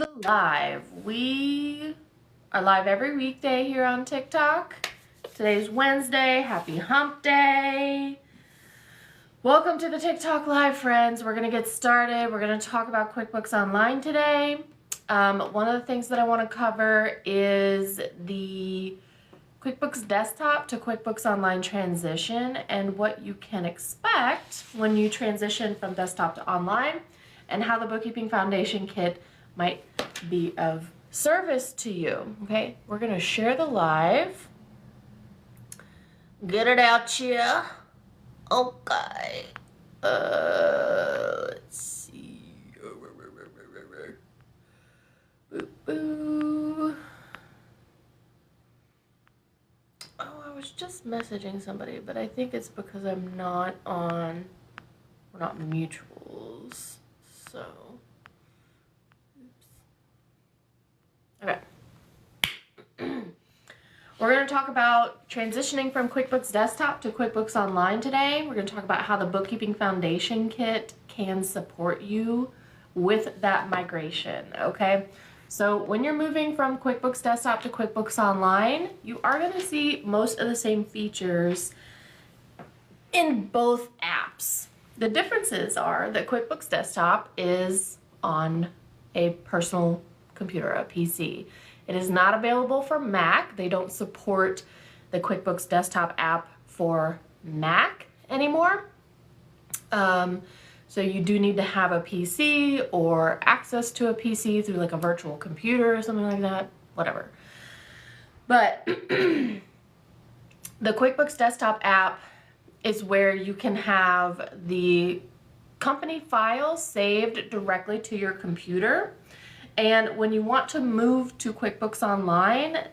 the live. We are live every weekday here on TikTok. Today's Wednesday. Happy hump day. Welcome to the TikTok live, friends. We're going to get started. We're going to talk about QuickBooks Online today. One of the things that I want to cover is the QuickBooks Desktop to QuickBooks Online transition and what you can expect when you transition from desktop to online, and how the Bookkeeping Foundation Kit might be of service to you. Okay, we're going to share the live. Get it out here. Okay. Let's see. Boo boo. Oh, I was just messaging somebody, but I think it's because I'm not on, we're not mutuals. So, oops. Okay. We're going to talk about transitioning from QuickBooks Desktop to QuickBooks Online today. We're going to talk about how the Bookkeeping Foundation Kit can support you with that migration, okay? So when you're moving from QuickBooks Desktop to QuickBooks Online, you are going to see most of the same features in both apps. The differences are that QuickBooks Desktop is on a personal computer, a PC. It is not available for Mac. They don't support the QuickBooks Desktop app for Mac anymore. So you do need to have a PC or access to a PC through like a virtual computer or something like that, whatever. But the QuickBooks Desktop app is where you can have the company file saved directly to your computer. And when you want to move to QuickBooks Online,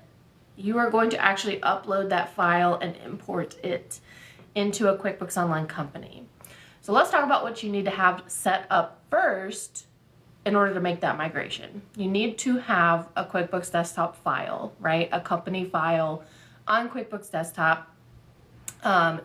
you are going to actually upload that file and import it into a QuickBooks Online company. So let's talk about what you need to have set up first in order to make that migration. You need to have a QuickBooks Desktop file, right? A company file on QuickBooks Desktop.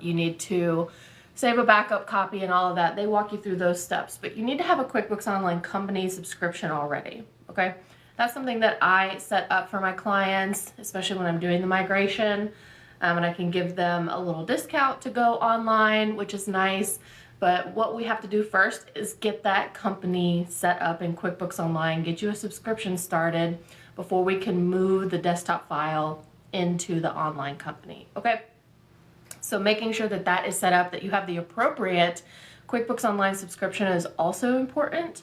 You need to save a backup copy and all of that. They walk you through those steps, but you need to have a QuickBooks Online company subscription already, okay? That's something that I set up for my clients, especially when I'm doing the migration, and I can give them a little discount to go online, which is nice. But what we have to do first is get that company set up in QuickBooks Online, get you a subscription started before we can move the desktop file into the online company, okay? So making sure that that is set up, that you have the appropriate QuickBooks Online subscription is also important.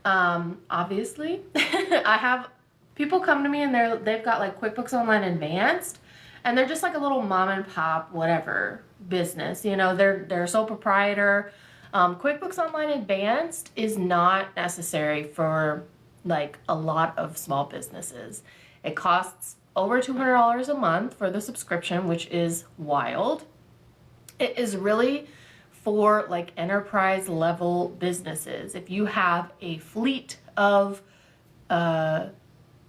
Obviously, I have people come to me and they've got like QuickBooks Online Advanced, and they're just like a little mom and pop whatever business. You know, they're a sole proprietor. QuickBooks Online Advanced is not necessary for like a lot of small businesses. It costs over $200 a month for the subscription, which is wild. It is really for like enterprise level businesses. If you have a fleet of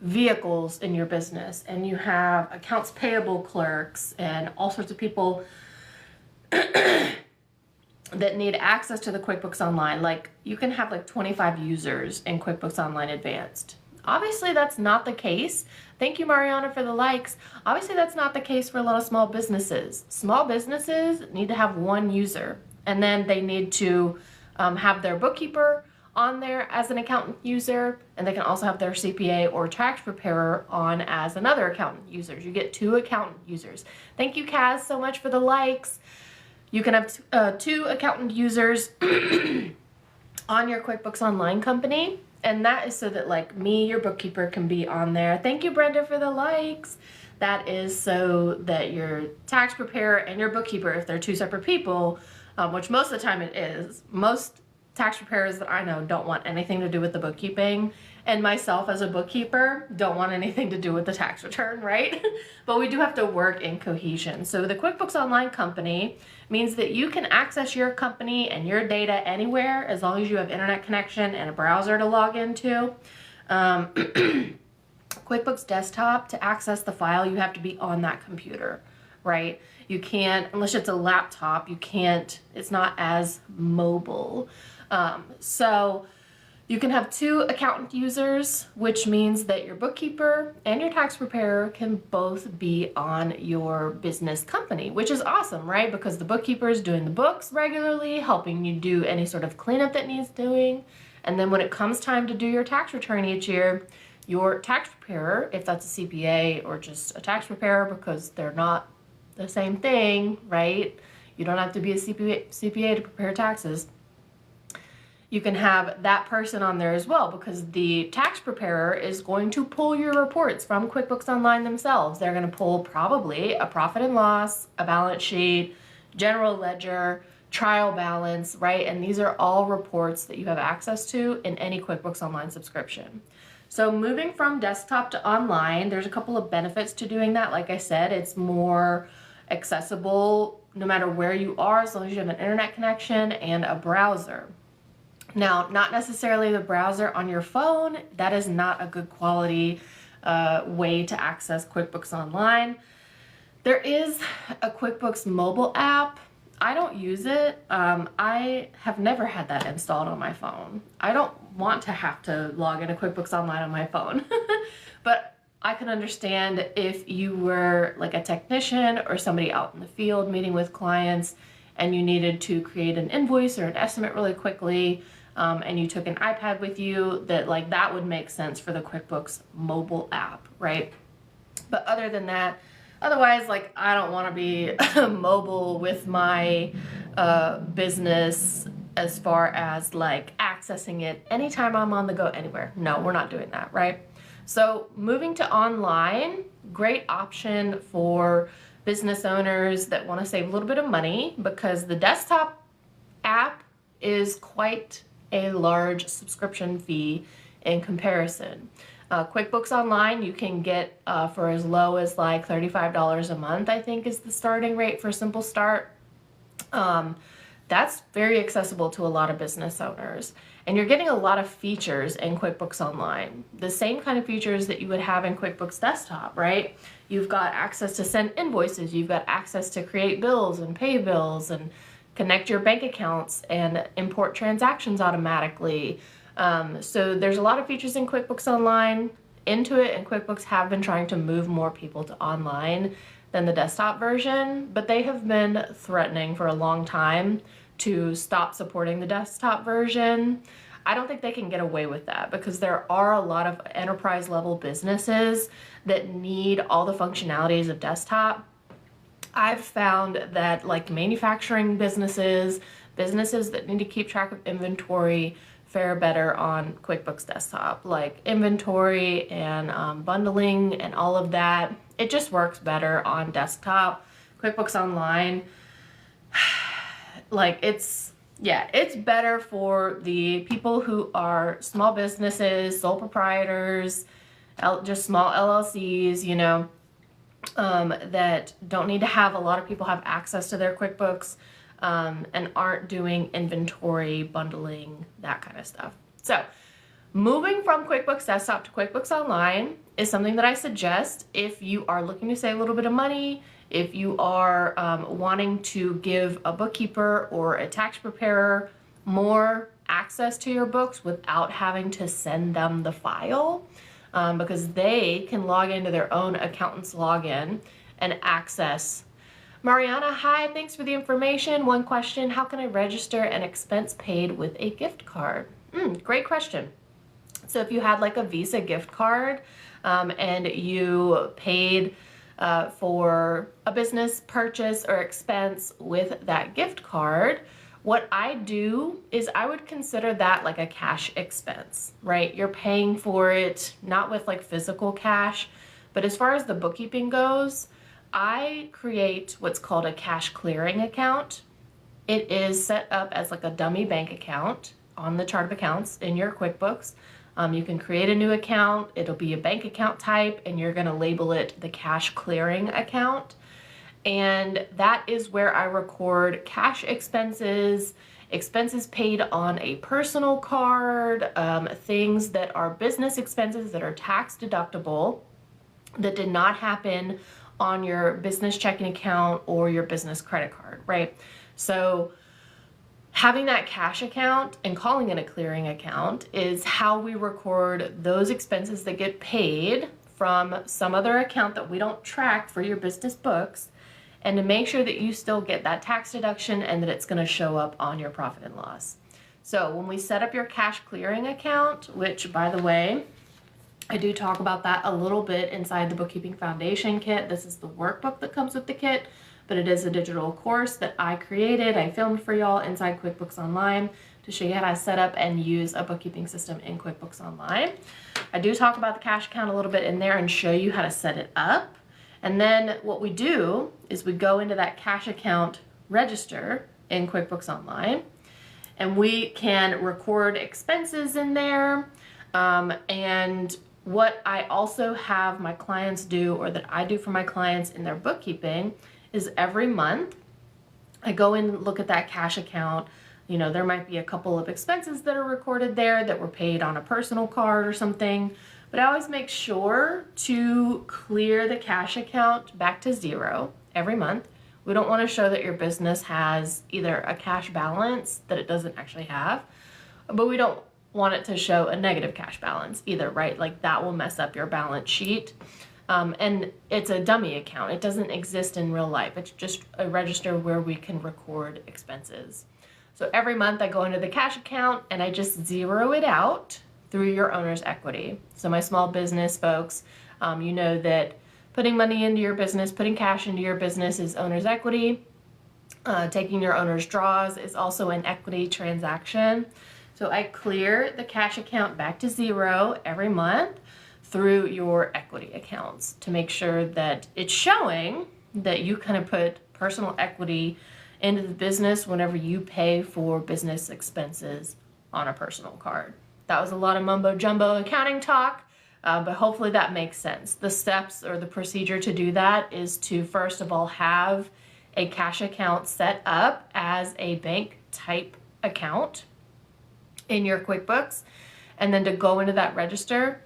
vehicles in your business and you have accounts payable clerks and all sorts of people that need access to the QuickBooks Online, like you can have like 25 users in QuickBooks Online Advanced. Obviously, that's not the case. Thank you, Mariana, for the likes. Obviously, that's not the case for a lot of small businesses. Small businesses need to have one user, and then they need to have their bookkeeper on there as an accountant user, and they can also have their CPA or tax preparer on as another accountant user. You get 2 accountant users. Thank you, Kaz, so much for the likes. You can have 2 accountant users on your QuickBooks Online company. And that is so that like me, your bookkeeper, can be on there. Thank you, Brenda, for the likes. That is so that your tax preparer and your bookkeeper, if they're 2 separate people, which most of the time it is, most tax preparers that I know don't want anything to do with the bookkeeping. And myself as a bookkeeper don't want anything to do with the tax return, right? But we do have to work in cohesion. So the QuickBooks Online company means that you can access your company and your data anywhere as long as you have internet connection and a browser to log into. QuickBooks Desktop, to access the file, you have to be on that computer, right? You can't, unless it's a laptop, you can't, it's not as mobile. So You can have 2 accountant users, which means that your bookkeeper and your tax preparer can both be on your business company, which is awesome, right? Because the bookkeeper is doing the books regularly, helping you do any sort of cleanup that needs doing. And then when it comes time to do your tax return each year, your tax preparer, if that's a CPA or just a tax preparer, because they're not the same thing, right? You don't have to be a CPA to prepare taxes. You can have that person on there as well, because the tax preparer is going to pull your reports from QuickBooks Online themselves. They're going to pull probably a profit and loss, a balance sheet, general ledger, trial balance, right? And these are all reports that you have access to in any QuickBooks Online subscription. So moving from desktop to online, there's a couple of benefits to doing that. Like I said, it's more accessible no matter where you are, as long as you have an internet connection and a browser. Now, not necessarily the browser on your phone. That is not a good quality way to access QuickBooks Online. There is a QuickBooks mobile app. I don't use it. I have never had that installed on my phone. I don't want to have to log into QuickBooks Online on my phone. But I can understand if you were like a technician or somebody out in the field meeting with clients and you needed to create an invoice or an estimate really quickly, and you took an iPad with you, that would make sense for the QuickBooks mobile app, right? But other than that, otherwise, I don't want to be mobile with my business as far as accessing it anytime I'm on the go anywhere. No, we're not doing that, right? So moving to online, great option for business owners that want to save a little bit of money, because the desktop app is quite a large subscription fee in comparison. QuickBooks Online you can get for as low as $35 a month, I think is the starting rate for Simple Start. That's very accessible to a lot of business owners. And you're getting a lot of features in QuickBooks Online. The same kind of features that you would have in QuickBooks Desktop, right? You've got access to send invoices, you've got access to create bills and pay bills and connect your bank accounts and import transactions automatically. So there's a lot of features in QuickBooks Online. Intuit and QuickBooks have been trying to move more people to online than the desktop version, but they have been threatening for a long time to stop supporting the desktop version. I don't think they can get away with that, because there are a lot of enterprise level businesses that need all the functionalities of desktop. I've found that manufacturing businesses that need to keep track of inventory fare better on QuickBooks Desktop, like inventory and bundling and all of that. It just works better on desktop. QuickBooks Online, it's better for the people who are small businesses, sole proprietors, just small LLCs, that don't need to have a lot of people have access to their QuickBooks and aren't doing inventory, bundling, that kind of stuff. So moving from QuickBooks Desktop to QuickBooks Online is something that I suggest if you are looking to save a little bit of money, if you are wanting to give a bookkeeper or a tax preparer more access to your books without having to send them the file. Because they can log into their own accountant's login and access. Mariana, hi, thanks for the information. One question, how can I register an expense paid with a gift card? Great question. So if you had a Visa gift card and you paid for a business purchase or expense with that gift card, what I do is I would consider that a cash expense, right? You're paying for it, not with physical cash, but as far as the bookkeeping goes, I create what's called a cash clearing account. It is set up as a dummy bank account on the chart of accounts in your QuickBooks. You can create a new account, it'll be a bank account type, and you're gonna label it the cash clearing account. And that is where I record cash expenses, expenses paid on a personal card, things that are business expenses that are tax deductible that did not happen on your business checking account or your business credit card, right? So having that cash account and calling it a clearing account is how we record those expenses that get paid from some other account that we don't track for your business books, and to make sure that you still get that tax deduction and that it's going to show up on your profit and loss. So when we set up your cash clearing account, which by the way, I do talk about that a little bit inside the Bookkeeping Foundation kit. This is the workbook that comes with the kit, but it is a digital course that I created. I filmed for y'all inside QuickBooks Online to show you how to set up and use a bookkeeping system in QuickBooks Online. I do talk about the cash account a little bit in there and show you how to set it up. And then what we do is we go into that cash account register in QuickBooks Online, and we can record expenses in there. And what I also have my clients do, or that I do for my clients in their bookkeeping, is every month I go in and look at that cash account. You know, there might be a couple of expenses that are recorded there that were paid on a personal card or something, but I always make sure to clear the cash account back to zero every month. We don't want to show that your business has either a cash balance that it doesn't actually have, but we don't want it to show a negative cash balance either, right? Like that will mess up your balance sheet. And it's a dummy account. It doesn't exist in real life. It's just a register where we can record expenses. So every month I go into the cash account and I just zero it out through your owner's equity. So my small business folks, you know that putting money into your business, putting cash into your business is owner's equity. Taking your owner's draws is also an equity transaction. So I clear the cash account back to zero every month through your equity accounts to make sure that it's showing that you kind of put personal equity into the business whenever you pay for business expenses on a personal card. That was a lot of mumbo jumbo accounting talk, but hopefully that makes sense. The steps or the procedure to do that is to first of all have a cash account set up as a bank type account in your QuickBooks, and then to go into that register.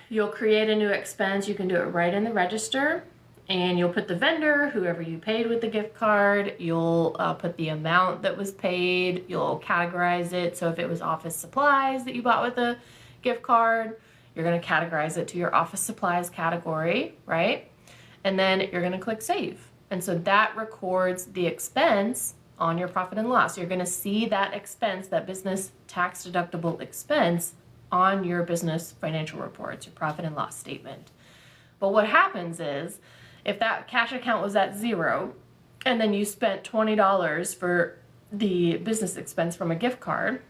You'll create a new expense. You can do it right in the register, and you'll put the vendor, whoever you paid with the gift card. You'll put the amount that was paid. You'll categorize it. So if it was office supplies that you bought with a gift card, you're going to categorize it to your office supplies category, right? And then you're going to click save. And so that records the expense on your profit and loss. You're going to see that expense, that business tax deductible expense, on your business financial reports, your profit and loss statement. But what happens is, if that cash account was at zero and then you spent $20 for the business expense from a gift card,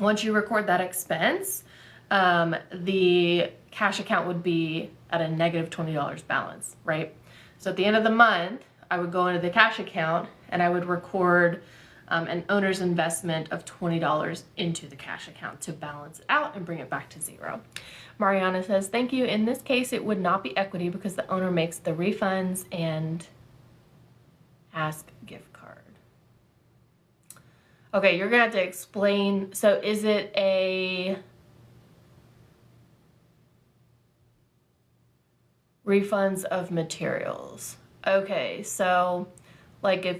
once you record that expense, the cash account would be at a negative $20 balance, right? So at the end of the month, I would go into the cash account and I would record an owner's investment of $20 into the cash account to balance it out and bring it back to zero. Mariana says, thank you. In this case, it would not be equity because the owner makes the refunds and ask gift card. Okay, you're gonna have to explain. So is it a refunds of materials? Okay, so like if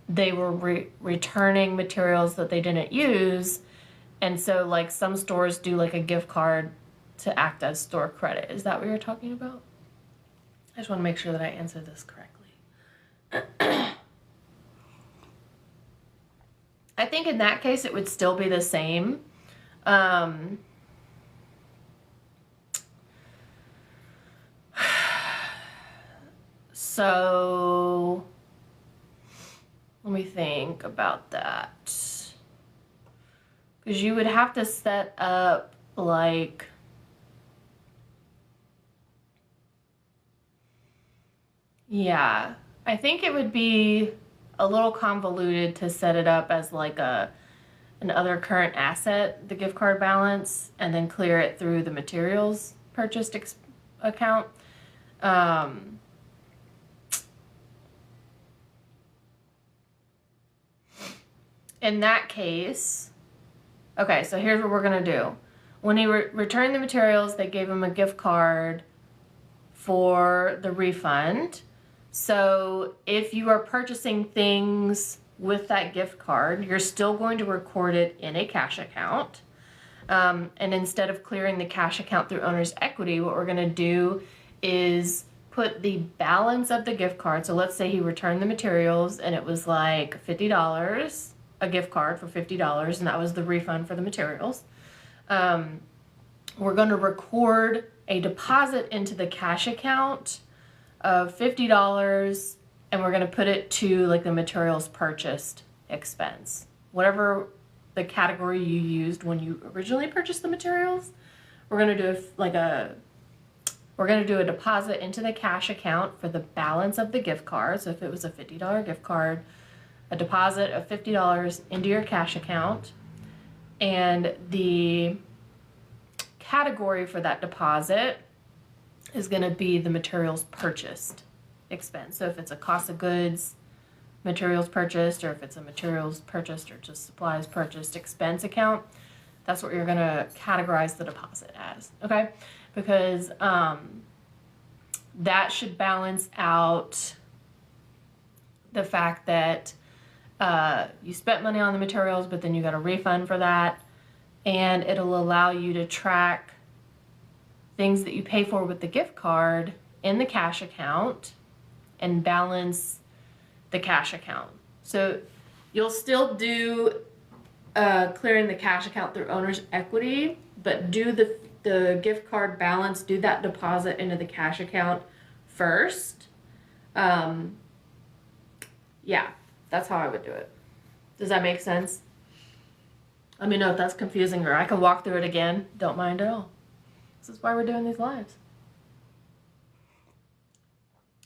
they were returning materials that they didn't use, and so like some stores do like a gift card to act as store credit. Is that what you're talking about? I just want to make sure that I answer this correctly. I think in that case it would still be the same. So let me think about that. Because you would have to set up like, yeah, I think it would be a little convoluted to set it up as like an other current asset, the gift card balance, and then clear it through the materials purchased account. In that case, okay, so here's what we're going to do. When he returned the materials, they gave him a gift card for the refund. So if you are purchasing things with that gift card, you're still going to record it in a cash account. And instead of clearing the cash account through owner's equity, what we're going to do is put the balance of the gift card. So let's say he returned the materials and it was like $50, a gift card for $50, and that was the refund for the materials. We're going to record a deposit into the cash account of $50, and we're going to put it to like the materials purchased expense. Whatever the category you used when you originally purchased the materials, we're going to do a deposit into the cash account for the balance of the gift card. So if it was a $50 gift card, a deposit of $50 into your cash account, and the category for that deposit is going to be the materials purchased expense. So if it's a cost of goods, materials purchased, or if it's a materials purchased or just supplies purchased expense account, that's what you're going to categorize the deposit as, okay? Because that should balance out the fact that you spent money on the materials, but then you got a refund for that, and it'll allow you to track things that you pay for with the gift card in the cash account and balance the cash account. So you'll still do clearing the cash account through owner's equity, but do the gift card balance, do that deposit into the cash account first. Yeah, that's how I would do it. Does that make sense? Let me know if that's confusing, or I can walk through it again. Don't mind at all. This is why we're doing these lives.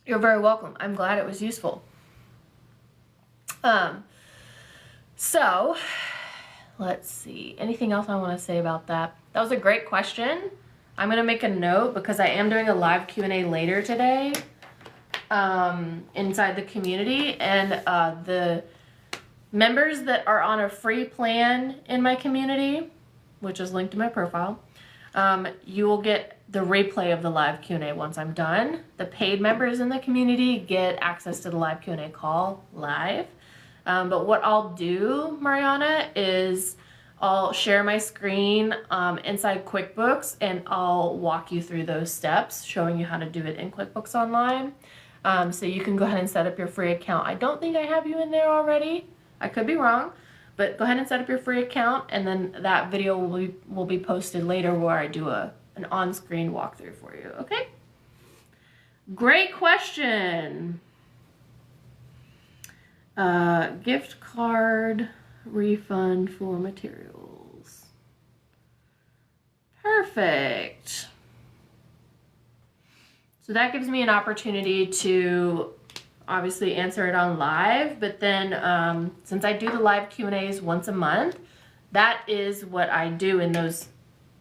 You're very welcome. I'm glad it was useful. So let's see. Anything else I want to say about that? That was a great question. I'm going to make a note because I am doing a live Q&A later today inside the community, and the members that are on a free plan in my community, which is linked to my profile, you will get the replay of the live Q&A once I'm done. The paid members in the community get access to the live Q&A call live. But what I'll do, Mariana, is I'll share my screen inside QuickBooks, and I'll walk you through those steps, showing you how to do it in QuickBooks Online. So you can go ahead and set up your free account. I don't think I have you in there already. I could be wrong, but go ahead and set up your free account, and then that video will be posted later where I do an on-screen walkthrough for you, okay? Great question. Gift card refund for materials. Perfect. So that gives me an opportunity to obviously answer it on live, but then since I do the live Q&As once a month, that is what I do in those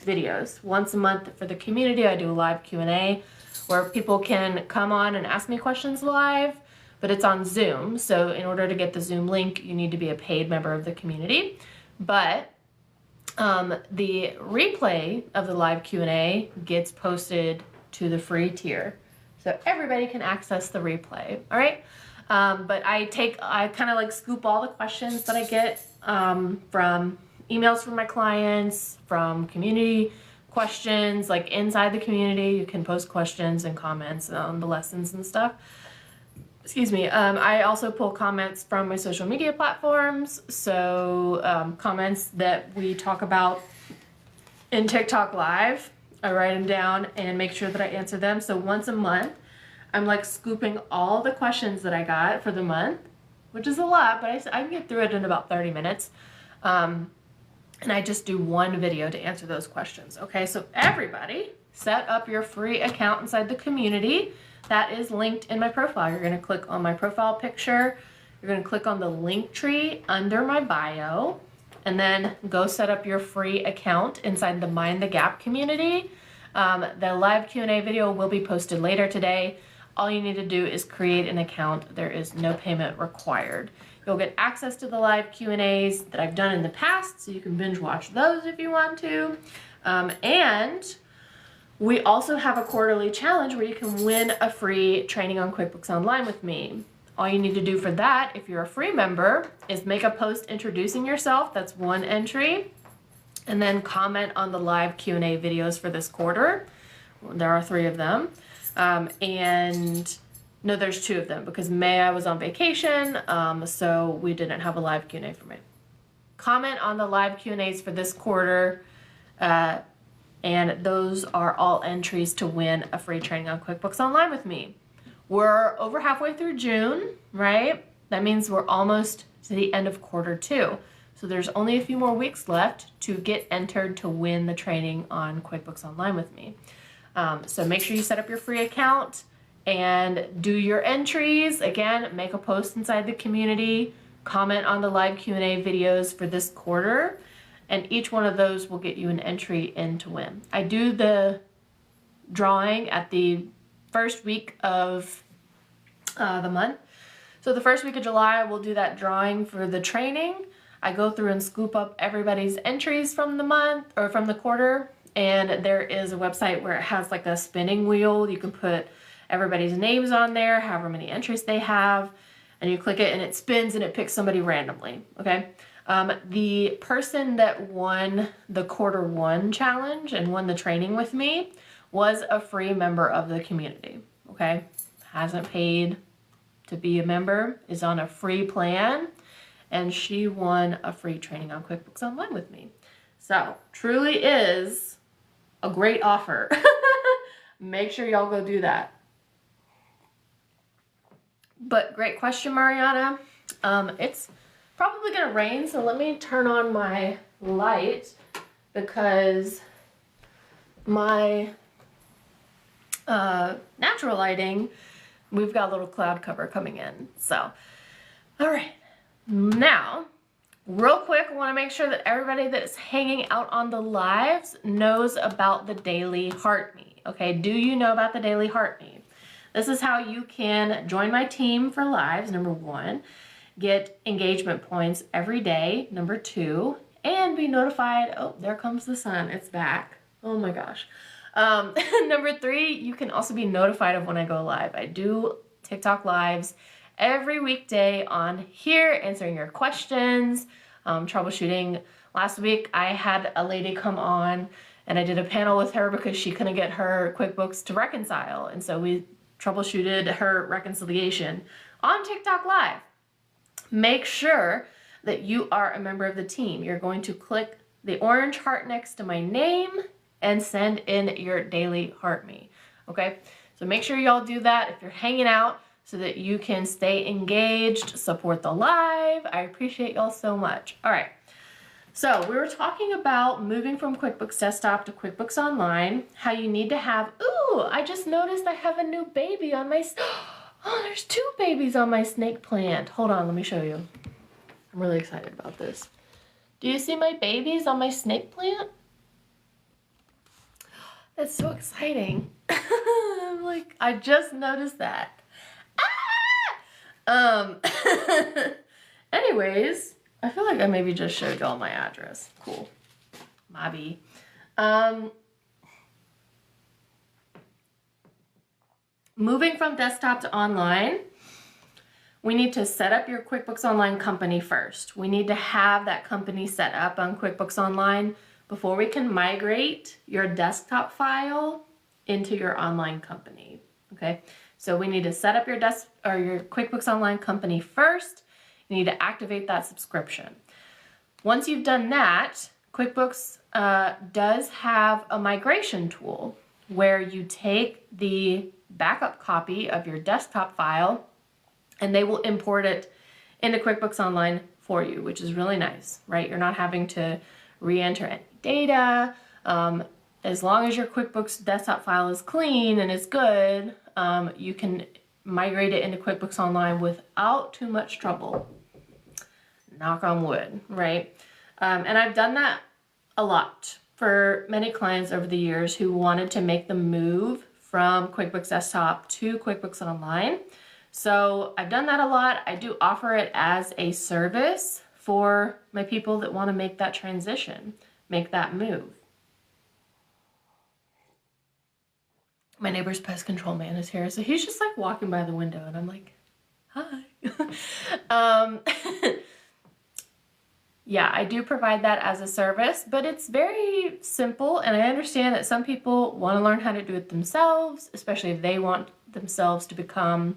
videos. Once a month for the community, I do a live Q&A where people can come on and ask me questions live, but it's on Zoom. So in order to get the Zoom link, you need to be a paid member of the community. But the replay of the live Q&A gets posted to the free tier, so everybody can access the replay. All right. But I kind of like scoop all the questions that I get from emails from my clients, from community questions, like inside the community. You can post questions and comments on the lessons and stuff. Excuse me. I also pull comments from my social media platforms. So comments that we talk about in TikTok Live, I write them down and make sure that I answer them. So once a month, I'm like scooping all the questions that I got for the month, which is a lot, but I can get through it in about 30 minutes. And I just do one video to answer those questions. Okay, so everybody set up your free account inside the community. That is linked in my profile. You're gonna click on my profile picture. You're gonna click on the link tree under my bio, and then go set up your free account inside the Mind the Gap community. The live Q&A video will be posted later today. All you need to do is create an account. There is no payment required. You'll get access to the live Q&As that I've done in the past, so you can binge watch those if you want to. And we also have a quarterly challenge where you can win a free training on QuickBooks Online with me. All you need to do for that, if you're a free member, is make a post introducing yourself. That's one entry. And then comment on the live Q&A videos for this quarter. There are 3 of them. And no, there's 2 of them because May I was on vacation, so we didn't have a live Q&A for May. Comment on the live Q&As for this quarter, and those are all entries to win a free training on QuickBooks Online with me. We're over halfway through June, right? That means we're almost to the end of quarter 2. So there's only a few more weeks left to get entered to win the training on QuickBooks Online with me. So make sure you set up your free account and do your entries. Again, make a post inside the community, comment on the live Q&A videos for this quarter, and each one of those will get you an entry in to win. I do the drawing at the first week of the month. So the first week of July, we'll do that drawing for the training. I go through and scoop up everybody's entries from the month or from the quarter, and there is a website where it has like a spinning wheel. You can put everybody's names on there, however many entries they have, and you click it and it spins and it picks somebody randomly, okay? The person that won the quarter 1 challenge and won the training with me was a free member of the community, okay? Hasn't paid to be a member, is on a free plan, and she won a free training on QuickBooks Online with me. So, truly is a great offer. Make sure y'all go do that. But great question, Mariana. It's probably gonna rain, so let me turn on my light because my natural lighting, we've got a little cloud cover coming in. So, all right. Now, real quick, I want to make sure that everybody that is hanging out on the lives knows about the daily heart meet. Okay, do you know about the daily heart meet? This is how you can join my team for lives, number 1, get engagement points every day, number 2, and be notified. Oh, there comes the sun. It's back. Oh my gosh. Number 3, you can also be notified of when I go live. I do TikTok lives every weekday on here, answering your questions, troubleshooting. Last week, I had a lady come on and I did a panel with her because she couldn't get her QuickBooks to reconcile. And so we troubleshooted her reconciliation on TikTok Live. Make sure that you are a member of the team. You're going to click the orange heart next to my name and send in your daily heart me. Okay? So make sure y'all do that if you're hanging out so that you can stay engaged, support the live. I appreciate y'all so much. All right. So we were talking about moving from QuickBooks Desktop to QuickBooks Online, how you need to have, ooh, I just noticed I have a new baby on my, oh, there's 2 babies on my snake plant. Hold on, let me show you. I'm really excited about this. Do you see my babies on my snake plant? That's so exciting. I'm like, I just noticed that. Anyways, I feel like I maybe just showed y'all my address. Cool. Maybe. Moving from desktop to online, we need to set up your QuickBooks Online company first. We need to have that company set up on QuickBooks Online before we can migrate your desktop file into your online company. Okay? So we need to set up your your QuickBooks Online company first. You need to activate that subscription. Once you've done that, QuickBooks does have a migration tool where you take the backup copy of your desktop file and they will import it into QuickBooks Online for you, which is really nice, right? You're not having to re-enter any data. As long as your QuickBooks desktop file is clean and is good, you can migrate it into QuickBooks Online without too much trouble. Knock on wood, right? And I've done that a lot for many clients over the years who wanted to make the move from QuickBooks Desktop to QuickBooks Online. So I've done that a lot. I do offer it as a service for my people that want to make that transition, make that move. My neighbor's pest control man is here, so he's just like walking by the window and I'm like, Hi. Yeah, I do provide that as a service, but it's very simple, and I understand that some people want to learn how to do it themselves, especially if they want themselves to become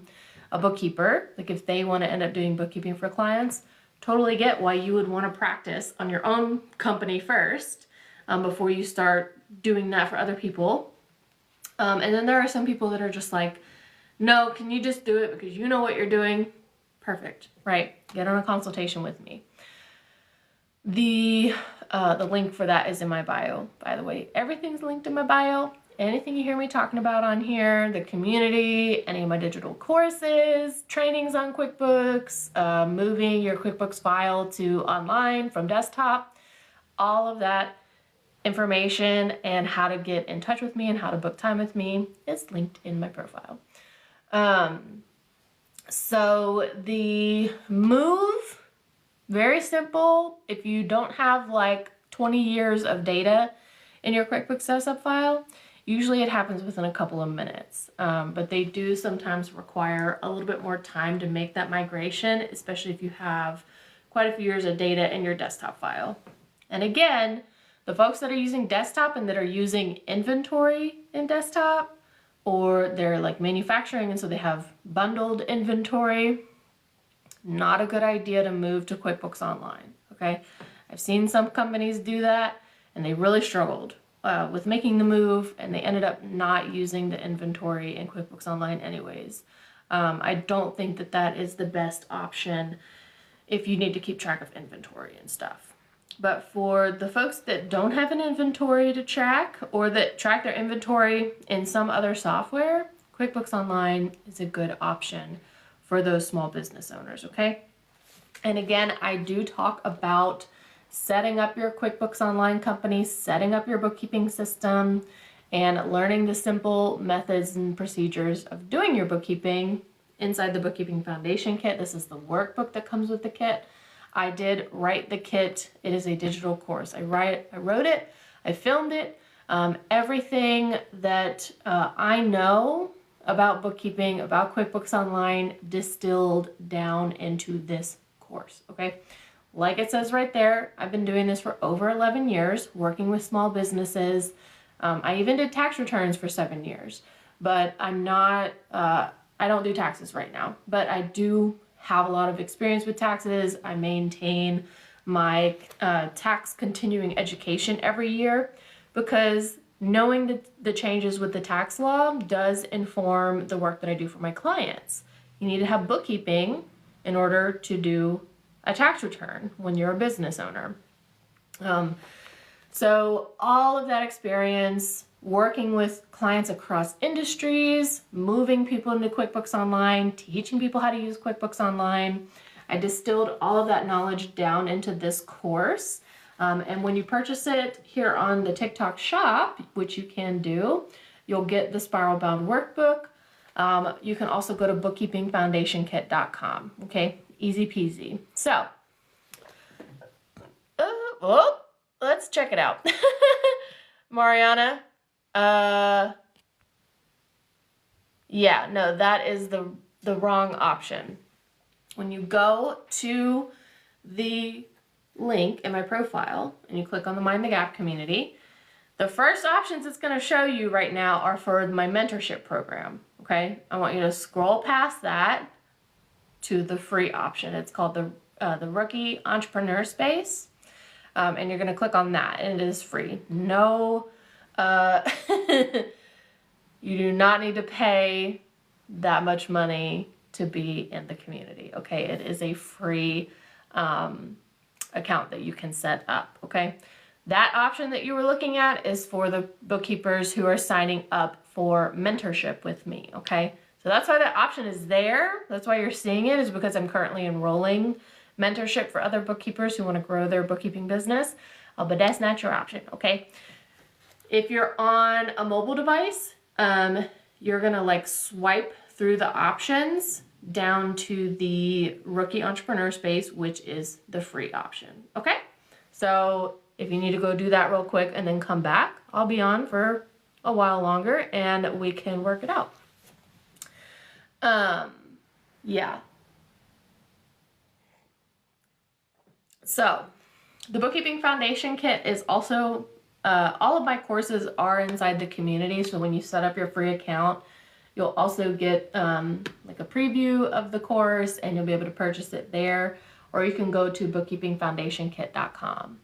a bookkeeper. Like if they want to end up doing bookkeeping for clients, totally get why you would want to practice on your own company first before you start doing that for other people. And then there are some people that are just like, no, can you just do it because you know what you're doing? Perfect, right? Get on a consultation with me. The link for that is in my bio, by the way. Everything's linked in my bio. Anything you hear me talking about on here, the community, any of my digital courses, trainings on QuickBooks, moving your QuickBooks file to online from desktop, all of that information and how to get in touch with me and how to book time with me is linked in my profile. So the move, very simple. If you don't have like 20 years of data in your QuickBooks Desktop file, usually it happens within a couple of minutes. But they do sometimes require a little bit more time to make that migration, especially if you have quite a few years of data in your desktop file. And again, the folks that are using desktop and that are using inventory in desktop, or they're like manufacturing and so they have bundled inventory, not a good idea to move to QuickBooks Online, okay? I've seen some companies do that and they really struggled with making the move, and they ended up not using the inventory in QuickBooks Online anyways. I don't think that that is the best option if you need to keep track of inventory and stuff. But for the folks that don't have an inventory to track, or that track their inventory in some other software, QuickBooks Online is a good option for those small business owners, okay? And again, I do talk about setting up your QuickBooks Online company, setting up your bookkeeping system, and learning the simple methods and procedures of doing your bookkeeping inside the Bookkeeping Foundation Kit. This is the workbook that comes with the kit. I did write the kit. It is a digital course. I wrote it, I filmed it. Everything that I know about bookkeeping, about QuickBooks Online, distilled down into this course, okay? Like it says right there, I've been doing this for over 11 years, working with small businesses. I even did tax returns for 7 years, but I'm not, I don't do taxes right now, but I do have a lot of experience with taxes. I maintain my tax continuing education every year because knowing the changes with the tax law does inform the work that I do for my clients. You need to have bookkeeping in order to do a tax return when you're a business owner. So all of that experience, working with clients across industries, moving people into QuickBooks Online, teaching people how to use QuickBooks Online, I distilled all of that knowledge down into this course. And when you purchase it here on the TikTok shop, which you can do, you'll get the Spiral Bound workbook. You can also go to bookkeepingfoundationkit.com. Okay, easy peasy. So, let's check it out. Mariana, yeah, no, that is the wrong option. When you go to the link in my profile and you click on the Mind the Gap community, the first options it's going to show you right now are for my mentorship program, okay? I want you to scroll past that to the free option. It's called the Rookie Entrepreneur Space, and you're going to click on that, and it is free. No, you do not need to pay that much money to be in the community, okay? It is a free account that you can set up, okay? That option that you were looking at is for the bookkeepers who are signing up for mentorship with me, okay? So that's why that option is there. That's why you're seeing it, is because I'm currently enrolling mentorship for other bookkeepers who want to grow their bookkeeping business. But that's not your option, okay? If you're on a mobile device, you're gonna like swipe through the options down to the Rookie Entrepreneur Space, which is the free option, okay? So if you need to go do that real quick and then come back, I'll be on for a while longer and we can work it out. Yeah, So the Bookkeeping Foundation Kit is also, all of my courses are inside the community. So when you set up your free account, you'll also get like a preview of the course, and you'll be able to purchase it there, or you can go to bookkeepingfoundationkit.com.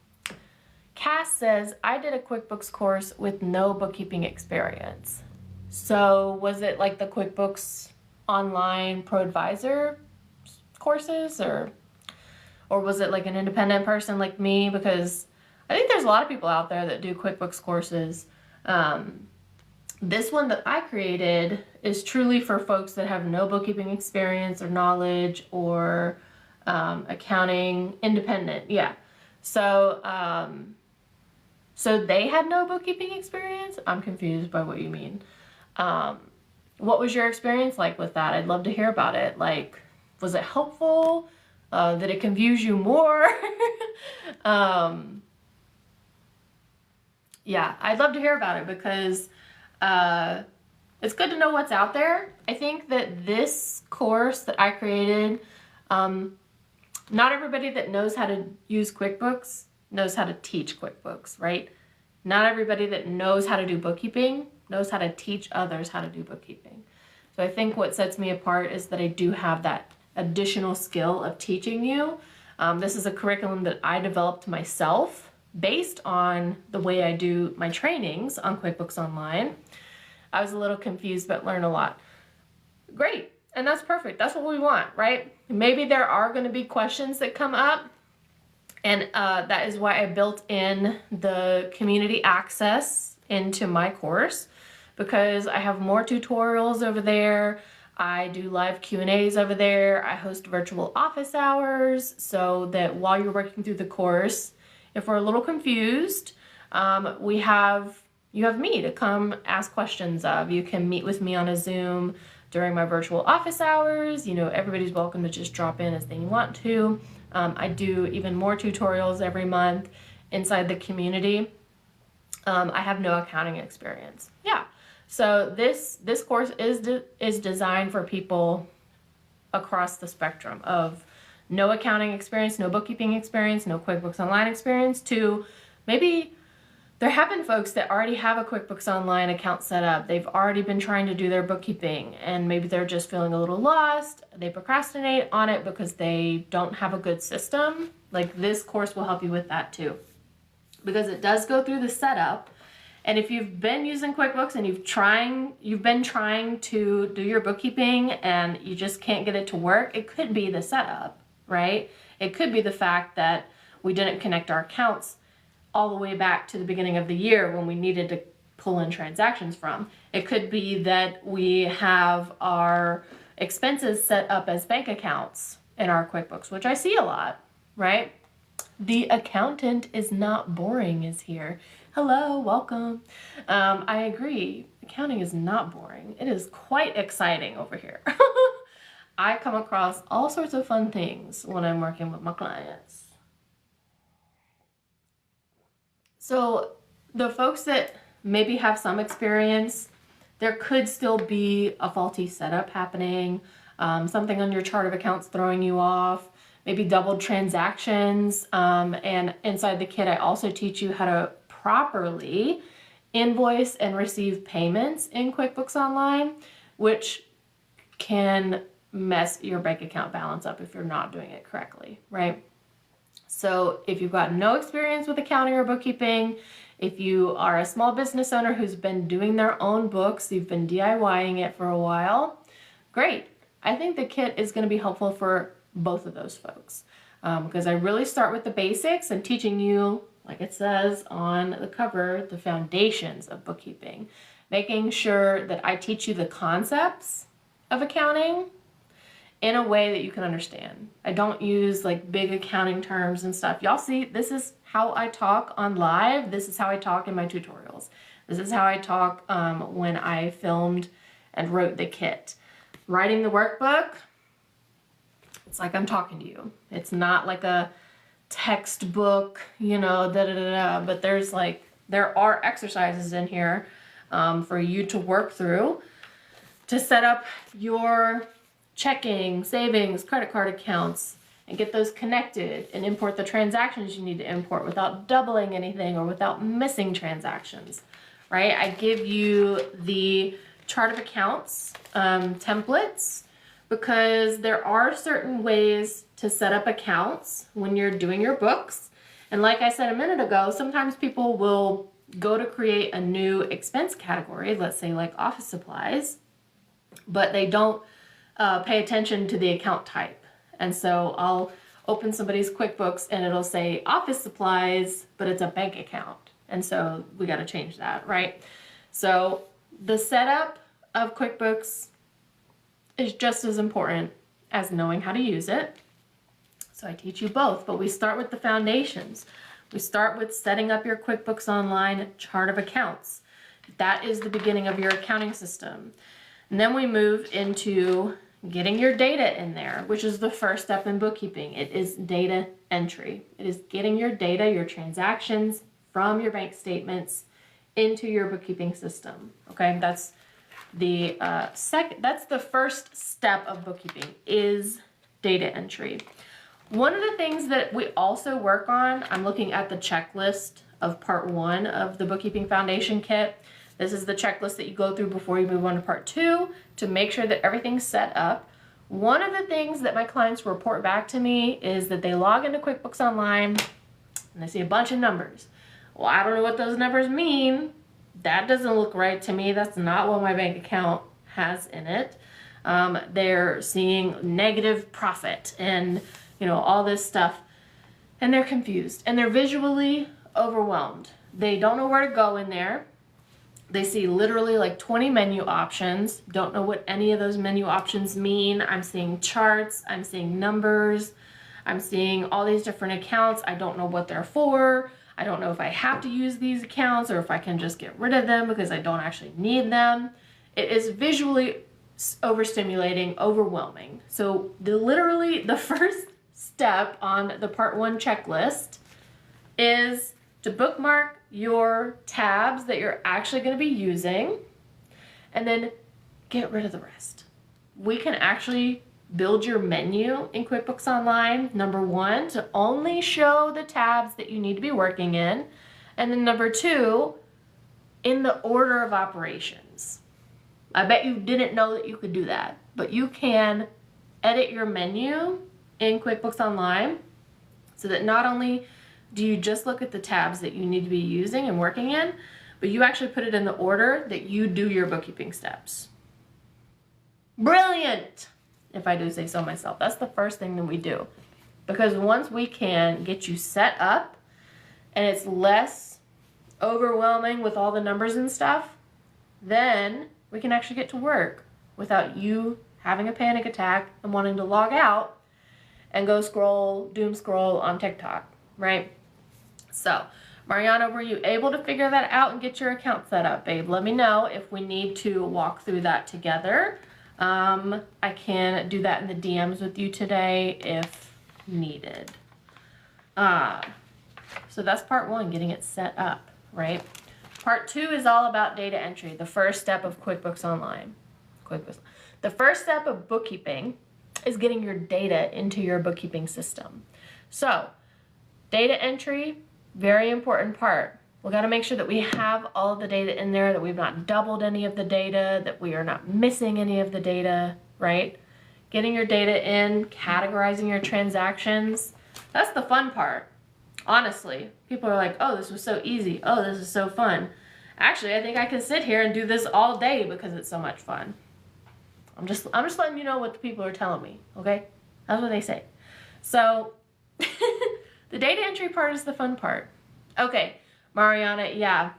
Cass says, I did a QuickBooks course with no bookkeeping experience. So was it like the QuickBooks Online Pro Advisor courses, or was it like an independent person like me? Because I think there's a lot of people out there that do QuickBooks courses. This one that I created is truly for folks that have no bookkeeping experience or knowledge, or accounting independent. Yeah. So, so they had no bookkeeping experience? I'm confused by what you mean. What was your experience like with that? I'd love to hear about it. Like, was it helpful? Did it confuse you more? Yeah, I'd love to hear about it, because it's good to know what's out there. I think that this course that I created, not everybody that knows how to use QuickBooks knows how to teach QuickBooks, right? Not everybody that knows how to do bookkeeping knows how to teach others how to do bookkeeping. So I think what sets me apart is that I do have that additional skill of teaching you. This is a curriculum that I developed myself based on the way I do my trainings on QuickBooks Online. I was a little confused, but learned a lot. Great, and that's perfect. That's what we want, right? Maybe there are going to be questions that come up, and that is why I built in the community access into my course, because I have more tutorials over there. I do live Q&As over there. I host virtual office hours, so that while you're working through the course, if we're a little confused, you have me to come ask questions of. You can meet with me on a Zoom during my virtual office hours. You know, everybody's welcome to just drop in as they want to. I do even more tutorials every month inside the community. I have no accounting experience. Yeah. So this course is designed for people across the spectrum of no accounting experience, no bookkeeping experience, no QuickBooks Online experience, to maybe there have been folks that already have a QuickBooks Online account set up. They've already been trying to do their bookkeeping, and maybe they're just feeling a little lost. They procrastinate on it because they don't have a good system. Like, this course will help you with that too, because it does go through the setup. And if you've been using QuickBooks and you've been trying to do your bookkeeping and you just can't get it to work, it could be the setup, right? It could be the fact that we didn't connect our accounts all the way back to the beginning of the year when we needed to pull in transactions from. It could be that we have our expenses set up as bank accounts in our QuickBooks, which I see a lot, right? The accountant is not boring is here. Hello, welcome. I agree. Accounting is not boring. It is quite exciting over here. I come across all sorts of fun things when I'm working with my clients. So the folks that maybe have some experience, there could still be a faulty setup happening, something on your chart of accounts throwing you off, maybe doubled transactions. And inside the kit, I also teach you how to properly invoice and receive payments in QuickBooks Online, which can mess your bank account balance up if you're not doing it correctly, right? So if you've got no experience with accounting or bookkeeping, if you are a small business owner who's been doing their own books, you've been DIYing it for a while, great. I think the kit is going to be helpful for both of those folks, because I really start with the basics and teaching you, like it says on the cover, the foundations of bookkeeping, making sure that I teach you the concepts of accounting in a way that you can understand. I don't use like big accounting terms and stuff. Y'all see, this is how I talk on live. This is how I talk in my tutorials. This is how I talk when I filmed and wrote the kit. Writing the workbook, it's like I'm talking to you. It's not like a textbook, you know, but there are exercises in here for you to work through to set up your checking, savings, credit card accounts, and get those connected and import the transactions you need to import without doubling anything or without missing transactions, right? I give you the chart of accounts templates because there are certain ways to set up accounts when you're doing your books. And like I said a minute ago, sometimes people will go to create a new expense category, let's say like office supplies, but they don't pay attention to the account type. And so I'll open somebody's QuickBooks and it'll say office supplies, but it's a bank account. And so we got to change that, right? So the setup of QuickBooks is just as important as knowing how to use it. So I teach you both, but we start with the foundations. We start with setting up your QuickBooks Online chart of accounts. That is the beginning of your accounting system. And then we move into getting your data in there, which is the first step in bookkeeping. It is data entry. It is getting your data, your transactions from your bank statements into your bookkeeping system. Okay, that's the that's the first step of bookkeeping, is data entry. One of the things that we also work on, I'm looking at the checklist of part 1 of the Bookkeeping Foundation Kit. This is the checklist that you go through before you move on to part 2 to make sure that everything's set up. One of the things that my clients report back to me is that they log into QuickBooks Online and they see a bunch of numbers. Well, I don't know what those numbers mean. That doesn't look right to me. That's not what my bank account has in it. They're seeing negative profit and, you know, all this stuff, and they're confused and they're visually overwhelmed. They don't know where to go in there. They see literally like 20 menu options, don't know what any of those menu options mean. I'm seeing charts, I'm seeing numbers, I'm seeing all these different accounts. I don't know what they're for. I don't know if I have to use these accounts or if I can just get rid of them because I don't actually need them. It is visually overstimulating, overwhelming. So literally the first step on the part 1 checklist is to bookmark your tabs that you're actually going to be using and then get rid of the rest. We can actually build your menu in QuickBooks Online, number 1, to only show the tabs that you need to be working in, and then number 2, in the order of operations. I bet you didn't know that you could do that, but you can edit your menu in QuickBooks Online so that not only do you just look at the tabs that you need to be using and working in, but you actually put it in the order that you do your bookkeeping steps. Brilliant, if I do say so myself. That's the first thing that we do. Because once we can get you set up and it's less overwhelming with all the numbers and stuff, then we can actually get to work without you having a panic attack and wanting to log out and go scroll, doom scroll on TikTok, right? So, Mariana, were you able to figure that out and get your account set up, babe? Let me know if we need to walk through that together. I can do that in the DMs with you today if needed. So that's part 1, getting it set up, right? Part 2 is all about data entry, the first step of QuickBooks Online. The first step of bookkeeping is getting your data into your bookkeeping system. So, data entry, very important part. We got to make sure that we have all of the data in there, that we've not doubled any of the data, that we are not missing any of the data, right? Getting your data in, categorizing your transactions, that's the fun part. Honestly, people are like, oh, this was so easy. Oh, this is so fun. Actually, I think I can sit here and do this all day because it's so much fun. I'm just letting you know what the people are telling me, okay? That's what they say. So, the data entry part is the fun part. Okay, Mariana, yeah,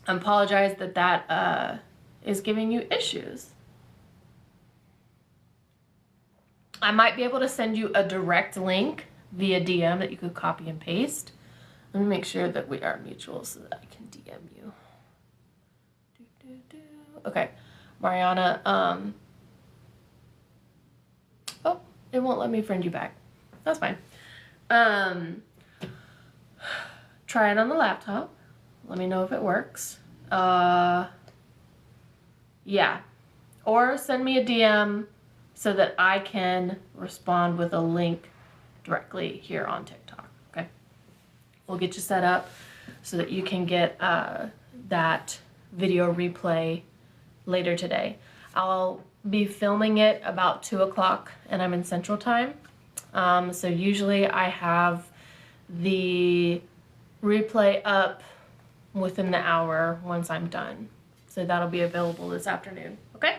I apologize that is giving you issues. I might be able to send you a direct link via DM that you could copy and paste. Let me make sure that we are mutual so that I can DM you. Okay, Mariana, oh, it won't let me friend you back. That's fine. Try it on the laptop. Let me know if it works. Yeah. Or send me a DM so that I can respond with a link directly here on TikTok, okay? We'll get you set up so that you can get that video replay later today. I'll be filming it about 2 o'clock and I'm in Central Time. So usually I have the replay up within the hour once I'm done. So that'll be available this afternoon, okay?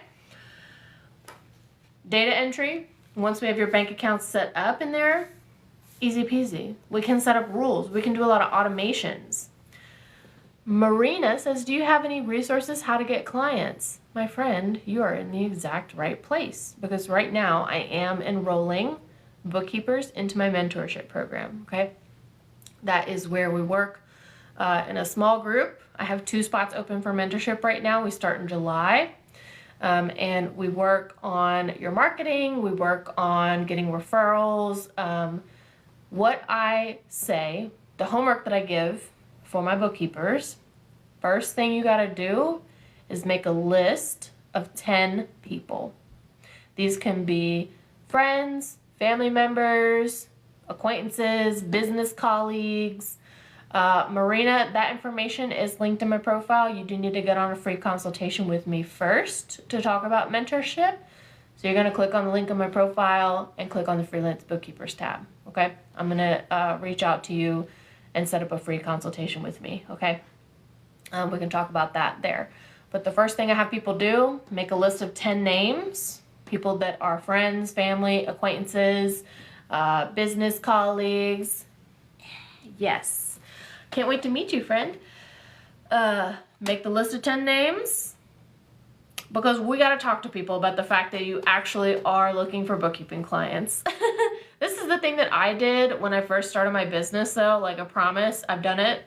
Data entry, once we have your bank accounts set up in there, easy peasy. We can set up rules. We can do a lot of automations. Marina says, do you have any resources how to get clients? My friend, you are in the exact right place, because right now I am enrolling bookkeepers into my mentorship program, okay? That is where we work in a small group. I have 2 spots open for mentorship right now. We start in July. And we work on your marketing. We work on getting referrals. What I say, the homework that I give for my bookkeepers, first thing you got to do is make a list of 10 people. These can be friends, family members, acquaintances, business colleagues. Marina, that information is linked in my profile. You do need to get on a free consultation with me first to talk about mentorship. So you're going to click on the link in my profile and click on the Freelance Bookkeepers tab, okay? I'm going to reach out to you and set up a free consultation with me, okay? We can talk about that there. But the first thing I have people do, make a list of 10 names, people that are friends, family, acquaintances, business colleagues. Yes. Can't wait to meet you, friend. Make the list of 10 names, because we got to talk to people about the fact that you actually are looking for bookkeeping clients. This is the thing that I did when I first started my business, though. Like, I promise, I've done it.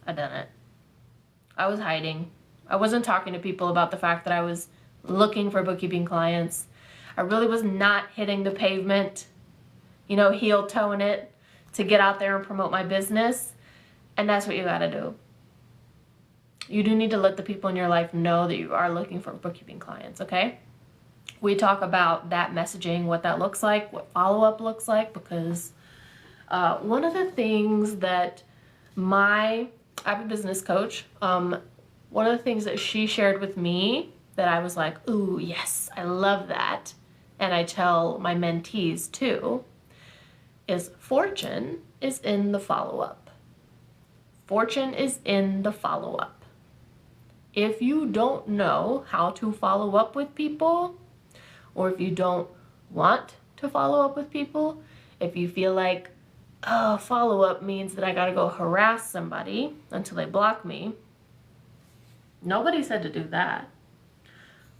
I was hiding. I wasn't talking to people about the fact that I was looking for bookkeeping clients. I really was not hitting the pavement, you know, heel toeing it to get out there and promote my business. And that's what you gotta do. You do need to let the people in your life know that you are looking for bookkeeping clients, okay? We talk about that messaging, what that looks like, what follow-up looks like, because one of the things that I have a business coach, one of the things that she shared with me that I was like, ooh, yes, I love that, and I tell my mentees too, is fortune is in the follow-up. Fortune is in the follow-up. If you don't know how to follow up with people, or if you don't want to follow up with people, if you feel like, oh, follow-up means that I gotta go harass somebody until they block me, nobody said to do that.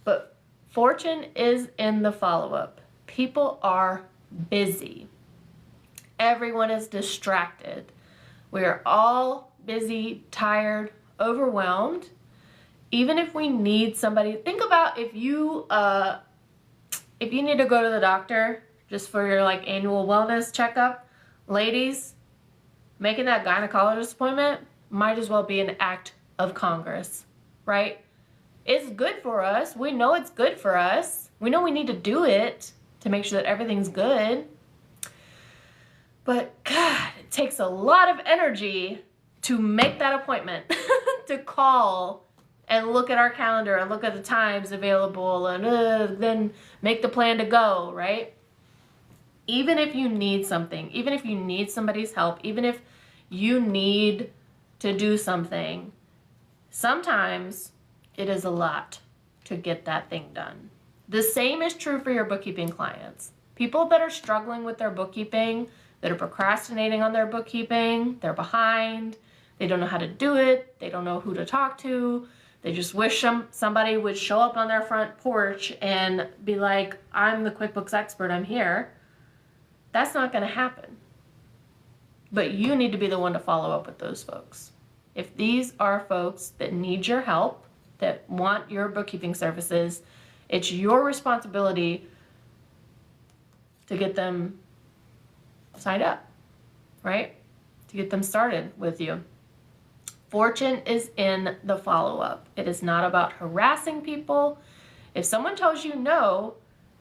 But fortune is in the follow-up. People are busy. Everyone is distracted. We are all busy, tired, overwhelmed. Even if we need somebody, think about if you need to go to the doctor just for your like annual wellness checkup, ladies, making that gynecologist appointment might as well be an act of Congress, right? It's good for us. We know it's good for us. We know we need to do it to make sure that everything's good. But God, it takes a lot of energy to make that appointment, to call and look at our calendar and look at the times available and then make the plan to go, right? Even if you need something, even if you need somebody's help, even if you need to do something, sometimes it is a lot to get that thing done. The same is true for your bookkeeping clients. People that are struggling with their bookkeeping, that are procrastinating on their bookkeeping, they're behind, they don't know how to do it, they don't know who to talk to, they just wish somebody would show up on their front porch and be like, I'm the QuickBooks expert, I'm here. That's not going to happen. But you need to be the one to follow up with those folks. If these are folks that need your help, that want your bookkeeping services, it's your responsibility to get them signed up, right? To get them started with you. Fortune is in the follow-up. It is not about harassing people. If someone tells you no,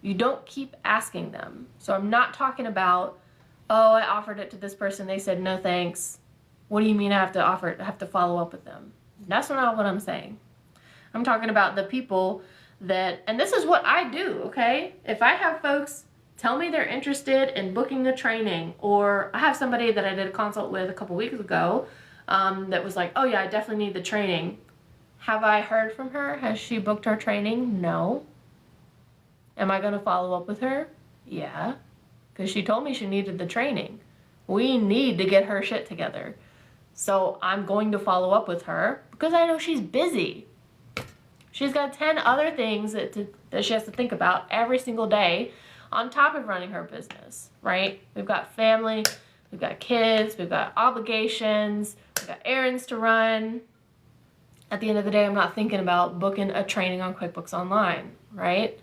you don't keep asking them. So I'm not talking about Oh, I offered it to this person. They said, no, thanks. What do you mean I have to offer it? I have to follow up with them? That's not what I'm saying. I'm talking about the people that, and this is what I do, okay? If I have folks tell me they're interested in booking a training, or I have somebody that I did a consult with a couple weeks ago that was like, oh yeah, I definitely need the training. Have I heard from her? Has she booked her training? No. Am I going to follow up with her? Yeah. Because she told me she needed the training. We need to get her shit together. So I'm going to follow up with her because I know she's busy. She's got 10 other things that she has to think about every single day on top of running her business, right? We've got family, we've got kids, we've got obligations, we've got errands to run. At the end of the day, I'm not thinking about booking a training on QuickBooks Online, right?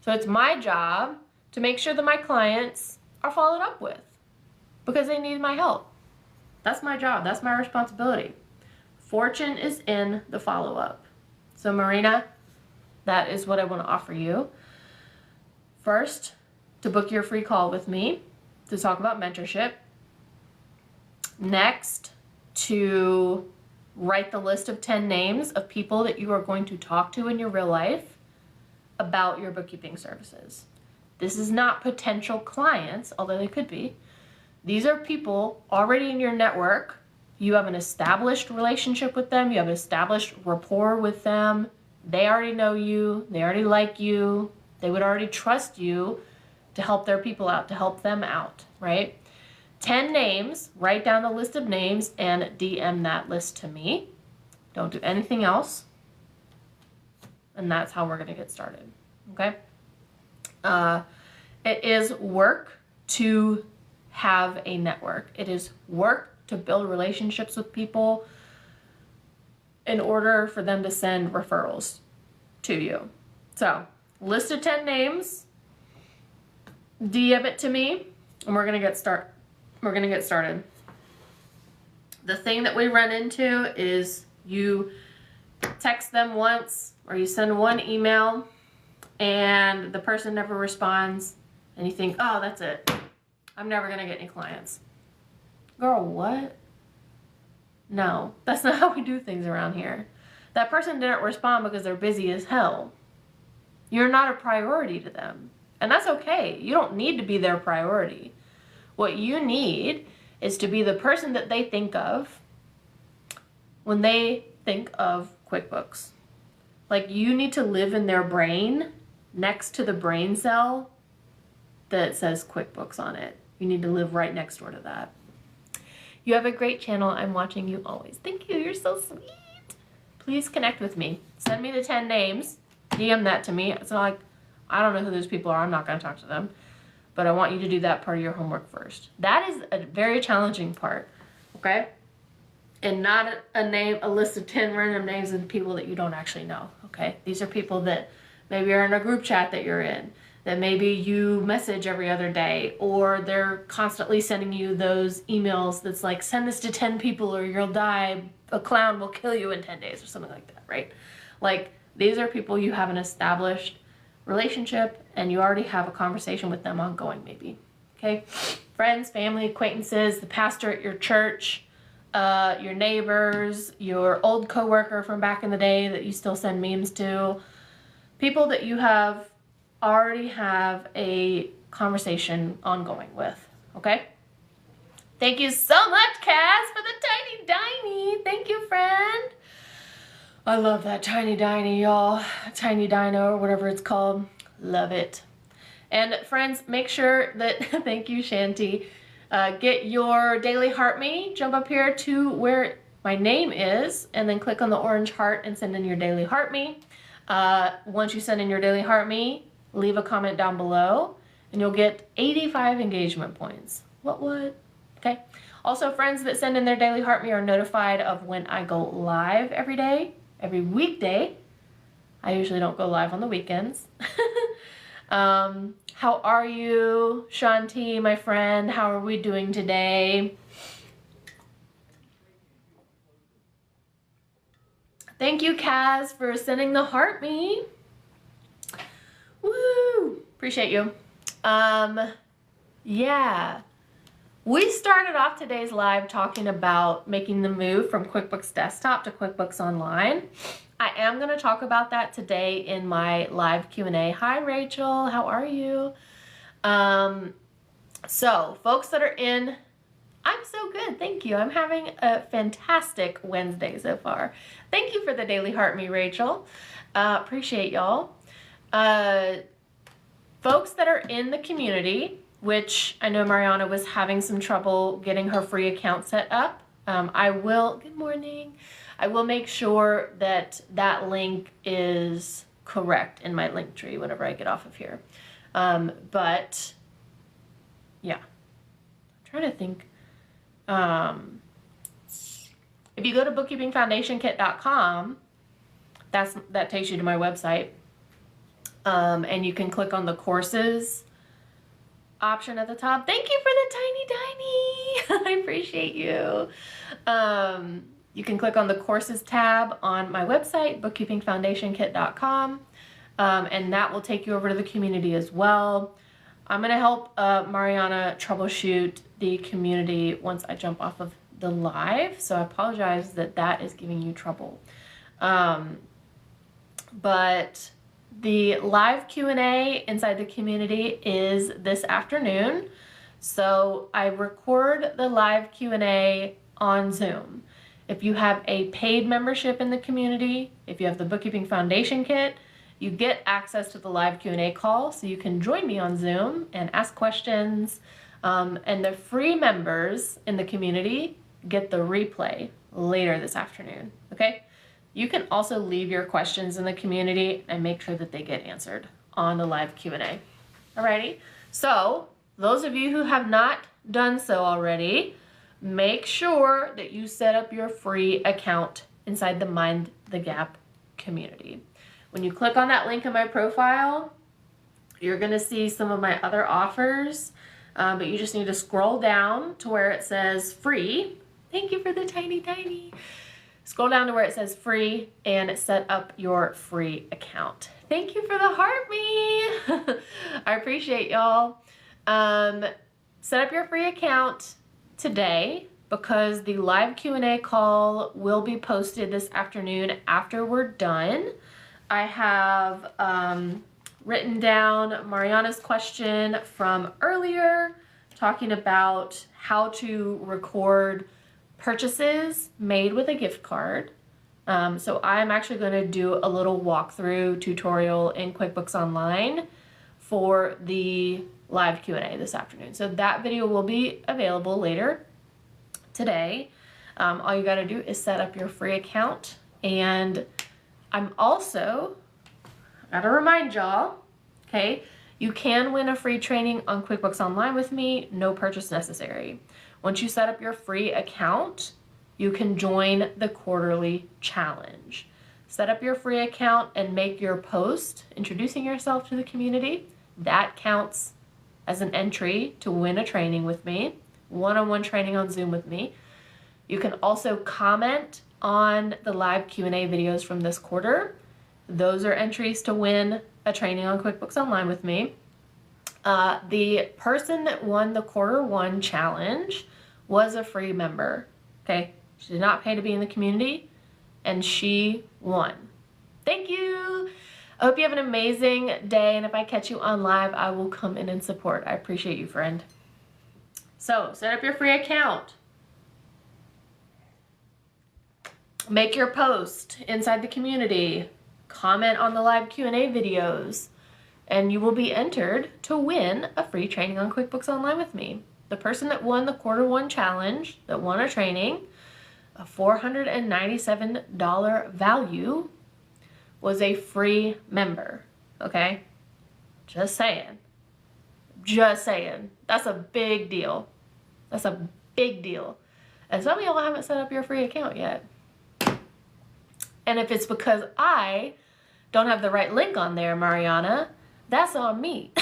So it's my job to make sure that my clients are followed up with because they need my help. That's my job. That's my responsibility. Fortune is in the follow-up. So Marina, that is what I want to offer you. First, to book your free call with me to talk about mentorship. Next, to write the list of 10 names of people that you are going to talk to in your real life about your bookkeeping services. This is not potential clients, although they could be. These are people already in your network. You have an established relationship with them. You have an established rapport with them. They already know you. They already like you. They would already trust you to help their people out, to help them out, right? 10 names, write down the list of names and DM that list to me. Don't do anything else. And that's how we're going to get started, okay? It is work to have a network. It is work to build relationships with people in order for them to send referrals to you. So, list of 10 names, DM it to me, and we're gonna get started. The thing that we run into is you text them once or you send one email and the person never responds and you think, oh, that's it. I'm never gonna get any clients. Girl, what? No, that's not how we do things around here. That person didn't respond because they're busy as hell. You're not a priority to them. And that's okay. You don't need to be their priority. What you need is to be the person that they think of when they think of QuickBooks. Like, you need to live in their brain next to the brain cell that says QuickBooks on it. You need to live right next door to that. You have a great channel. I'm watching you always. Thank you. You're so sweet. Please connect with me. Send me the 10 names. DM that to me. It's not like, I don't know who those people are. I'm not going to talk to them. But I want you to do that part of your homework first. That is a very challenging part, okay? And not a list of 10 random names of people that you don't actually know, okay? These are people that maybe are in a group chat that you're in, that maybe you message every other day, or they're constantly sending you those emails that's like, send this to 10 people or you'll die, a clown will kill you in 10 days or something like that, right? Like, these are people you have an established relationship and you already have a conversation with them ongoing maybe, okay? Friends, family, acquaintances, the pastor at your church, your neighbors, your old coworker from back in the day that you still send memes to, people that you already have a conversation ongoing with, okay? Thank you so much, Cass, for the tiny diny. Thank you, friend. I love that tiny diny, y'all. Tiny dino or whatever it's called. Love it. And friends, make sure that, thank you, Shanti, get your daily heart me. Jump up here to where my name is and then click on the orange heart and send in your daily heart me. Once you send in your daily heart me, leave a comment down below and you'll get 85 engagement points. What? Okay. Also, friends that send in their daily heart me are notified of when I go live every day, every weekday. I usually don't go live on the weekends. How are you, Shanti, my friend? How are we doing today? Thank you, Kaz, for sending the heart me. Woo! Appreciate you. Yeah. We started off today's live talking about making the move from QuickBooks Desktop to QuickBooks Online. I am going to talk about that today in my live Q&A. Hi, Rachel. How are you? So, folks that are in, I'm so good. Thank you. I'm having a fantastic Wednesday so far. Thank you for the daily heart me, Rachel. Appreciate y'all. Folks that are in the community, which I know Mariana was having some trouble getting her free account set up. Good morning. I will make sure that that link is correct in my link tree whenever I get off of here. But yeah, I'm trying to think. If you go to bookkeepingfoundationkit.com, that takes you to my website. And you can click on the courses option at the top. Thank you for the tiny. I appreciate you. You can click on the courses tab on my website, bookkeepingfoundationkit.com, and that will take you over to the community as well. I'm going to help Mariana troubleshoot the community once I jump off of the live, so I apologize that that is giving you trouble. But the live Q&A inside the community is this afternoon. So I record the live Q&A on Zoom. If you have a paid membership in the community, if you have the Bookkeeping Foundation Kit, you get access to the live Q&A call, so you can join me on Zoom and ask questions. And the free members in the community get the replay later this afternoon, okay? You can also leave your questions in the community and make sure that they get answered on the live Q&A. Alrighty, so those of you who have not done so already, make sure that you set up your free account inside the Mind the Gap community. When you click on that link in my profile, you're gonna see some of my other offers, but you just need to scroll down to where it says free. Thank you for the tiny. Scroll down to where it says free and set up your free account. Thank you for the heart me. I appreciate y'all. Set up your free account today because the live Q&A call will be posted this afternoon after we're done. I have written down Mariana's question from earlier talking about how to record purchases made with a gift card. So I'm actually going to do a little walkthrough tutorial in QuickBooks Online for the live Q&A this afternoon. So that video will be available later today. All you got to do is set up your free account. And I'm also, got to remind y'all, okay, you can win a free training on QuickBooks Online with me, no purchase necessary. Once you set up your free account, you can join the quarterly challenge. Set up your free account and make your post introducing yourself to the community. That counts as an entry to win a training with me, one-on-one training on Zoom with me. You can also comment on the live Q&A videos from this quarter. Those are entries to win a training on QuickBooks Online with me. The person that won the Q1 challenge was a free member, okay? She did not pay to be in the community, and she won. Thank you. I hope you have an amazing day, and if I catch you on live, I will come in and support. I appreciate you, friend. So, set up your free account. Make your post inside the community. Comment on the live Q&A videos. And you will be entered to win a free training on QuickBooks Online with me. The person that won the Q1 challenge, that won a training, a $497 value, was a free member, okay? Just saying. Just saying. That's a big deal. That's a big deal. And some of y'all haven't set up your free account yet. And if it's because I don't have the right link on there, Mariana, that's on me.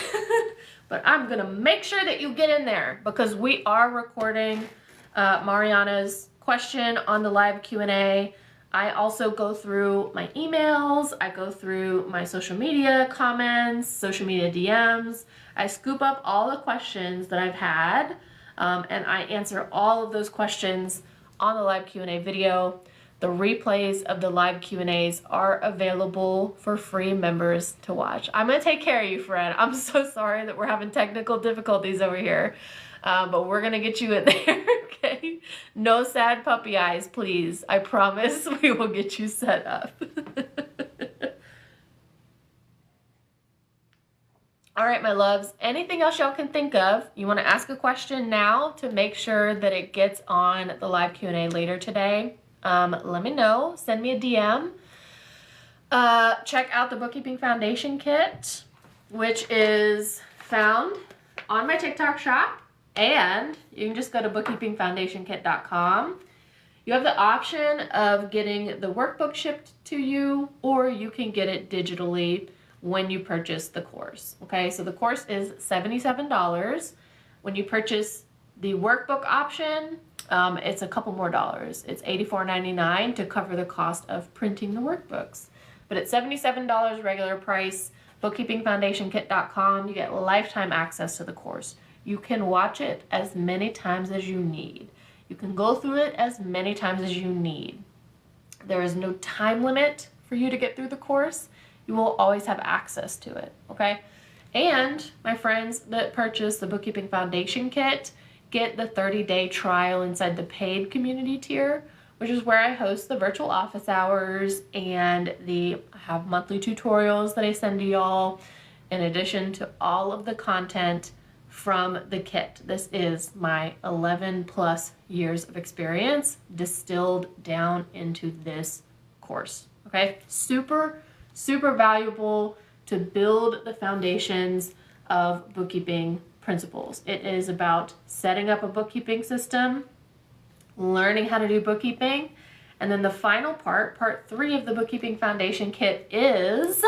But I'm gonna make sure that you get in there because we are recording Mariana's question on the live Q&A. I also go through my emails, I go through my social media comments, social media DMs. I scoop up all the questions that I've had and I answer all of those questions on the live Q&A video. The replays of the live Q&As are available for free members to watch. I'm gonna take care of you, friend. I'm so sorry that we're having technical difficulties over here, but we're gonna get you in there, okay? No sad puppy eyes, please. I promise we will get you set up. All right, my loves, anything else y'all can think of? You wanna ask a question now to make sure that it gets on the live Q&A later today? Let me know. Send me a DM. Check out the Bookkeeping Foundation Kit, which is found on my TikTok shop, and you can just go to bookkeepingfoundationkit.com. You have the option of getting the workbook shipped to you, or you can get it digitally when you purchase the course. Okay, so the course is $77. When you purchase the workbook option, it's a couple more dollars. It's $84.99 to cover the cost of printing the workbooks. But at $77 regular price, bookkeepingfoundationkit.com, you get lifetime access to the course. You can watch it as many times as you need. You can go through it as many times as you need. There is no time limit for you to get through the course. You will always have access to it, okay? And my friends that purchase the Bookkeeping Foundation Kit get the 30-day trial inside the paid community tier, which is where I host the virtual office hours, and I have monthly tutorials that I send to y'all, in addition to all of the content from the kit. This is my 11 plus years of experience distilled down into this course, okay? Super, super valuable to build the foundations of bookkeeping principles. It is about setting up a bookkeeping system, learning how to do bookkeeping, and then the final part 3 of the Bookkeeping Foundation Kit is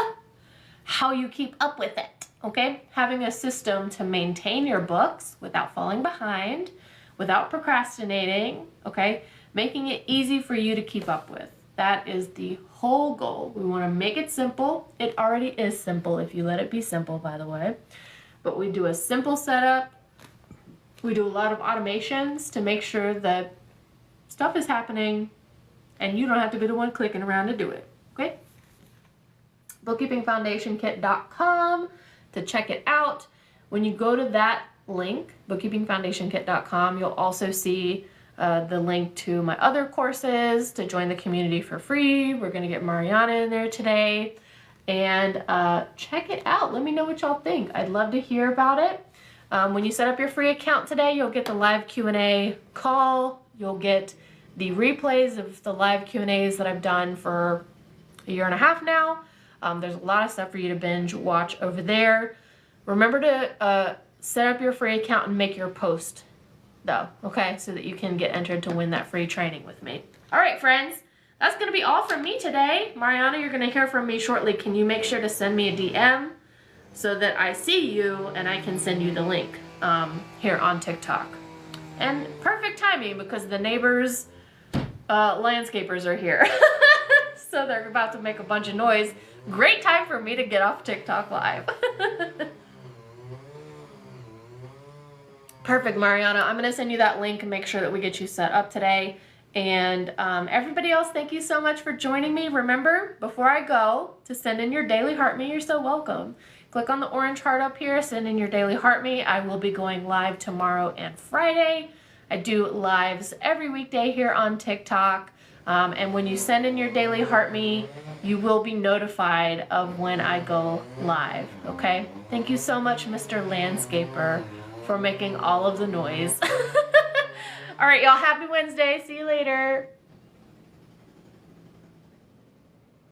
how you keep up with it, okay? Having a system to maintain your books without falling behind, without procrastinating, okay? Making it easy for you to keep up with. That is the whole goal. We want to make it simple. It already is simple if you let it be simple, by the way. But we do a simple setup. We do a lot of automations to make sure that stuff is happening and you don't have to be the one clicking around to do it, okay? Bookkeepingfoundationkit.com to check it out. When you go to that link, bookkeepingfoundationkit.com, you'll also see the link to my other courses to join the community for free. We're gonna get Mariana in there today. And check it out. Let me know what y'all think. I'd love to hear about it. When you set up your free account today, you'll get the live Q&A call. You'll get the replays of the live Q&As that I've done for a year and a half now. There's a lot of stuff for you to binge watch over there. Remember to set up your free account and make your post though, okay? So that you can get entered to win that free training with me. All right, friends. That's going to be all from me today. Mariana, you're going to hear from me shortly. Can you make sure to send me a DM so that I see you and I can send you the link here on TikTok? And perfect timing because the neighbors, landscapers are here. So they're about to make a bunch of noise. Great time for me to get off TikTok live. Perfect, Mariana. I'm going to send you that link and make sure that we get you set up today. And everybody else, thank you so much for joining me. Remember, before I go, to send in your daily heart me. You're so welcome. Click on the orange heart up here, send in your daily heart me. I will be going live tomorrow and Friday. I do lives every weekday here on TikTok. And when you send in your daily heart me, you will be notified of when I go live, okay? Thank you so much, Mr. Landscaper, for making all of the noise. All right, y'all, happy Wednesday. See you later.